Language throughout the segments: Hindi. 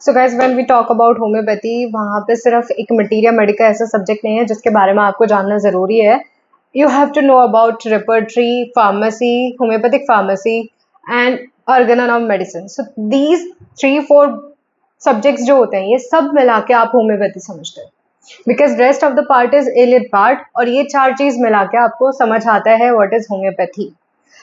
So guys when we talk about homeopathy, वहाँ पे सिर्फ एक मटीरिया मेडिका ऐसा सब्जेक्ट नहीं है जिसके बारे में आपको जानना ज़रूरी है. You have to know about repertory, pharmacy, homeopathic pharmacy and organon of medicine. So these 3-4 subjects जो होते हैं ये सब मिला के आप होम्योपैथी समझते हैं, because rest of the part is allied part, और ये 4 चीज़ मिला के आपको समझ आता है what is homeopathy.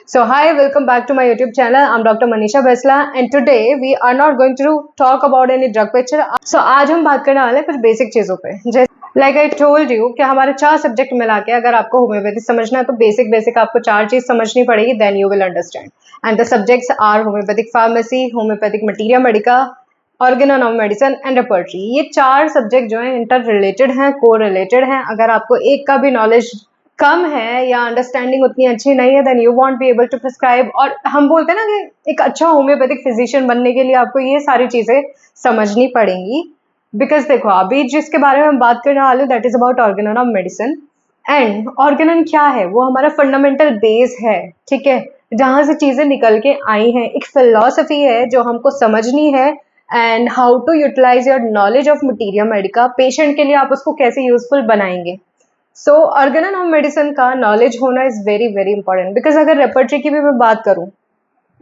So hi, welcome back to my YouTube channel. I'm Dr. Manisha Besla and today we are not going to talk about any drug picture. So आज हम बात करने वाले हैं कुछ बेसिक चीज़ों पे. जैसे like I told you कि हमारे 4 सब्जेक्ट मिला के अगर आपको होम्योपैथी समझना है तो बेसिक आपको 4 चीज़ समझनी पड़ेगी, then you will understand. And the subjects are homeopathic pharmacy, homeopathic materia medica, organon of medicine and repertory. ये 4 सब्जेक्ट जो हैं इंटर रिलेटेड हैं, को रिलेटेड हैं. अगर आपको एक का भी नॉलेज कम है या अंडरस्टैंडिंग उतनी अच्छी नहीं है, then you won't be able to prescribe. और हम बोलते हैं ना कि एक अच्छा होम्योपैथिक फिजिशियन बनने के लिए आपको ये सारी चीज़ें समझनी पड़ेंगी. बिकॉज देखो, अभी जिसके बारे में हम बात करने वाले that is about Organon of medicine. And Organon क्या है? वो हमारा फंडामेंटल बेस है, ठीक है, जहाँ से चीज़ें निकल के आई हैं. एक फिलॉसफी है जो हमको समझनी है, and how to utilise your knowledge of materia medica. Patient के लिए आप उसको कैसे यूजफुल बनाएंगे. सो ऑर्गेनन ऑफ मेडिसिन का नॉलेज होना is very very important. Because अगर रेपर्टरी की भी मैं बात करूँ,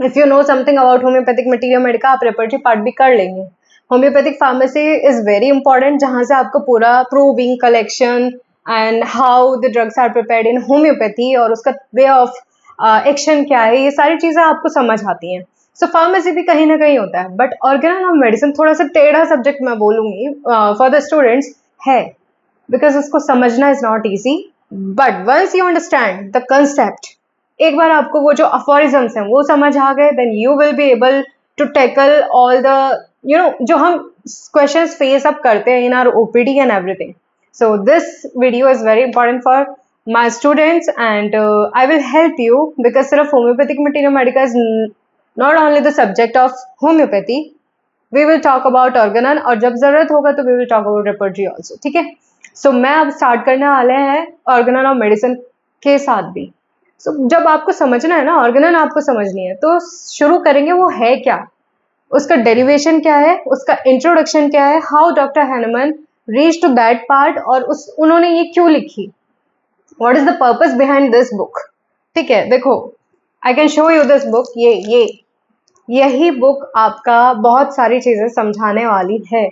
if you know something about homeopathic material medica, आप रेपर्टरी पार्ट भी कर लेंगे. Homeopathic pharmacy is very important, जहाँ से आपको पूरा proving, collection and how the drugs are prepared in homeopathy और उसका वे ऑफ एक्शन क्या है, ये सारी चीज़ें आपको समझ आती हैं. सो फार्मेसी भी कहीं ना कहीं होता है, बट ऑर्गेनन ऑफ मेडिसिन थोड़ा सा टेढ़ा सब्जेक्ट मैं बोलूँगी फॉर द स्टूडेंट्स है, बिकॉज उसको समझना is not easy. But once you understand the concept, एक बार आपको वो जो अफोरिज्म्स हैं वो समझ आ गए, then you will be able to tackle all the जो हम क्वेश्चंस फेस अप करते हैं in our OPD and everything. So this video is very important for my students and I will help you, because सिर्फ homeopathic material medica is not only the subject of homeopathy. We will talk about organon, और जब जरूरत होगा तो we will talk about repertory also, ठीक है. सो मैं अब स्टार्ट करने वाले हैं ऑर्गेनन ऑफ मेडिसिन के साथ भी. सो जब आपको समझना है ना, ऑर्गेनन आपको समझनी है, तो शुरू करेंगे वो है क्या, उसका डेरिवेशन क्या है, उसका इंट्रोडक्शन क्या है, how doctor Hahnemann reach to that part, और उन्होंने ये क्यों लिखी, what is the purpose behind this book. ठीक है, देखो, I can show you this book. यही बुक आपका बहुत सारी चीज़ें समझाने वाली है.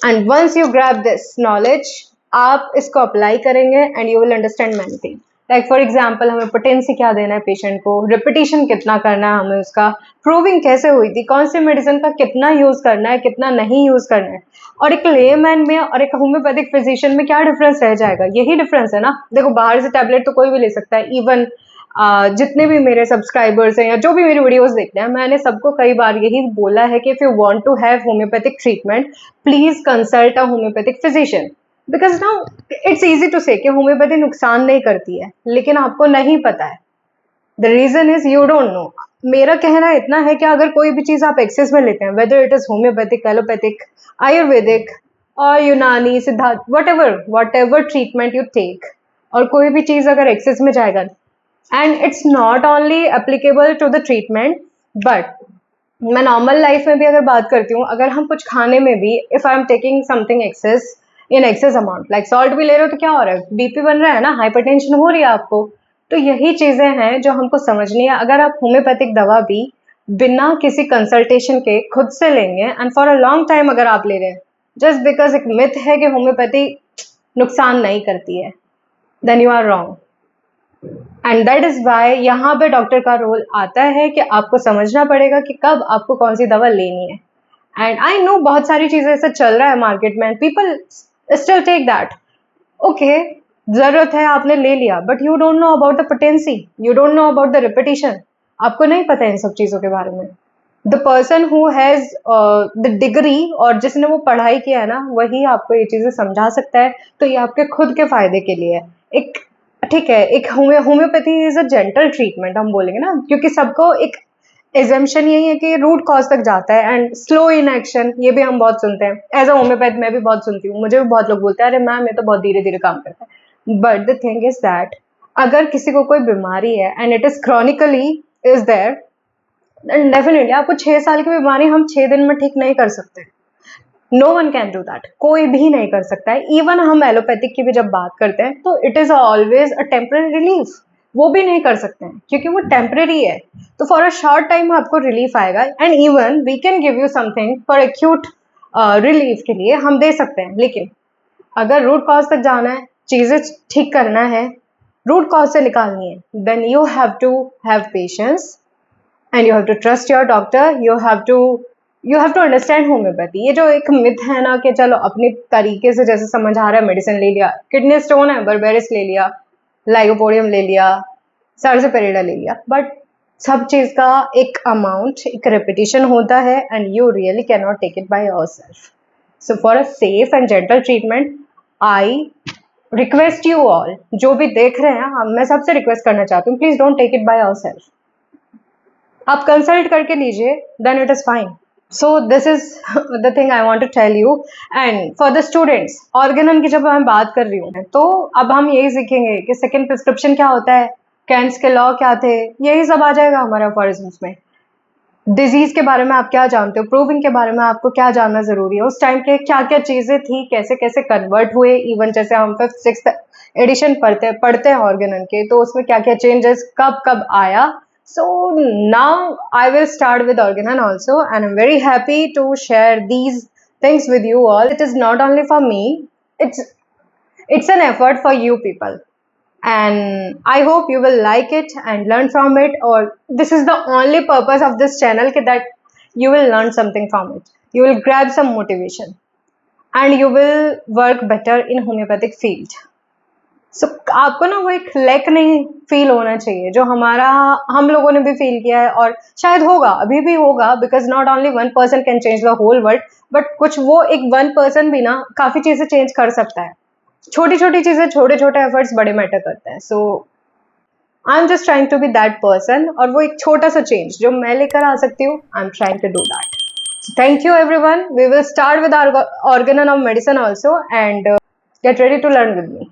And once you grab this knowledge, आप इसको अप्लाई करेंगे and you will understand many thing. Like for example, हमें पोटेंसी क्या देना है पेशेंट को, रिपीटिशन कितना करना है, हमें उसका प्रूविंग कैसे हुई थी, कौन सी मेडिसिन का कितना यूज़ करना है, कितना नहीं यूज़ करना है, और एक लेमैन में और एक होम्योपैथिक फिजिशियन में क्या डिफरेंस रह जाएगा. यही डिफरेंस है ना. देखो, बाहर से टैबलेट तो कोई भी ले सकता है. इवन जितने भी मेरे सब्सक्राइबर्स हैं या जो भी मेरी वीडियोस देखते हैं, मैंने सबको कई बार यही बोला है कि if you want to have homeopathic treatment, please consult a homeopathic physician. Because now it's easy to say कि होम्योपैथी नुकसान नहीं करती है, लेकिन आपको नहीं पता है. The reason is you don't no. मेरा कहना इतना है कि अगर कोई भी चीज़ आप एक्सेस में लेते हैं, whether it is homeopathic, allopathic, ayurvedic और यूनानी, सिद्धार्थ, whatever treatment you take, और कोई भी चीज़ अगर एक्सेस में जाएगा, and it's not only applicable to the treatment, but मैं नॉर्मल लाइफ में भी अगर बात करती हूँ, अगर हम कुछ खाने में भी, if I am taking something in excess amount, like salt भी ले रहे हो, तो क्या हो रहा है, बीपी बन रहा है ना, हाइपरटेंशन हो रही है आपको. तो यही चीज़ें हैं जो हमको समझनी है. अगर आप होम्योपैथिक दवा भी बिना किसी कंसल्टेशन के खुद से लेंगे, and for a long time अगर आप ले रहे हैं, जस्ट बिकॉज एक मिथ है कि होम्योपैथी नुकसान नहीं करती है, then you are wrong. And that is why यहाँ पे डॉक्टर का रोल आता है कि आपको समझना पड़ेगा कि कब आपको कौन सी दवा लेनी है. एंड आई नो बहुत सारी चीज़ें ऐसा चल रहा है मार्केट में, people still take that. Okay, जरूरत है, आपने ले लिया, but you don't know about the potency, you don't know about the repetition. आपको नहीं पता इन सब चीज़ों के बारे में. The person who has the degree, और जिसने वो पढ़ाई किया है ना, वही आपको ये चीज़ें समझा सकता है. तो ये आपके खुद के फायदे के लिए है. एक ठीक है, एक homeopathy is a gentle treatment हम बोलेंगे ना, क्योंकि सबको एक एजम्पशन यही है कि रूट कॉज तक जाता है, एंड स्लो इन एक्शन, ये भी हम बहुत सुनते हैं. एज अ होम्योपैथ मैं भी बहुत सुनती हूँ, मुझे भी बहुत लोग बोलते हैं, अरे मैम ये तो बहुत धीरे धीरे काम करता है. But the thing is that अगर किसी को कोई बीमारी है and it is chronically is there, definitely आपको 6 साल की बीमारी हम 6 दिन में ठीक नहीं कर सकते. No one can do that, कोई भी नहीं कर सकता है। इवन हम एलोपैथिक की भी जब बात करते हैं तो it is always a temporary relief, वो भी नहीं कर सकते हैं क्योंकि वो टेम्पररी है। तो फॉर अ शॉर्ट टाइम आपको रिलीफ आएगा, and even we can give you something for acute relief के लिए हम दे सकते हैं, लेकिन अगर रूट कॉज तक जाना है, चीजें ठीक करना है, रूट कॉज से निकालनी है, then you have to have patience and you have to trust your doctor, you have to understand homeopathy. ये जो एक मिथ है ना कि चलो अपने तरीके से जैसे समझ आ रहा है मेडिसिन ले लिया, किडनी स्टोन है बर्बेरिस ले लिया, लाइकोपोडियम ले लिया, सार्जापेरिडा ले लिया, बट सब चीज का एक अमाउंट, एक रेपिटेशन होता है, and you really can not take it by yourself. So for a safe and gentle treatment I request you all, जो भी देख रहे हैं, मैं सबसे रिक्वेस्ट करना चाहती हूँ, please don't take it by yourself. आप कंसल्ट करके लीजिए, then it is fine. So this is the thing I want to tell you. And for the students, organon की जब मैं बात कर रही हूँ तो अब हम यही सीखेंगे कि सेकेंड प्रिस्क्रिप्शन क्या होता है, कैंट्स के लॉ क्या थे, यही सब आ जाएगा हमारे अफॉरिज्म्स में। डिजीज के बारे में आप क्या जानते हो, प्रूविंग के बारे में आपको क्या जानना जरूरी है, उस टाइम के क्या क्या चीजें थी, कैसे कैसे कन्वर्ट हुए, इवन जैसे हम 5th 6th एडिशन पढ़ते हैं ऑर्गेनन के, तो उसमें क्या क्या चेंजेस कब कब आया। So now I will start with organon also, and I'm very happy to share these things with you all. It is not only for me, it's an effort for you people, and I hope you will like it and learn from it, or this is the only purpose of this channel, that you will learn something from it, you will grab some motivation, and you will work better in homeopathic field. आपको ना वो एक लैक नहीं फील होना चाहिए जो हम लोगों ने भी फील किया है, और शायद होगा, अभी भी होगा, because not only one person can change the whole world, but कुछ वो एक वन पर्सन भी ना काफी चीजें चेंज कर सकता है। छोटी छोटी चीजें, छोटे छोटे एफर्ट्स बड़े मैटर करते हैं। So I am just trying to be that person, और वो एक छोटा सा चेंज जो मैं लेकर आ सकती हूँ, I am trying to do that. Thank you everyone, we will start with organon of medicine also, and get ready to learn with me.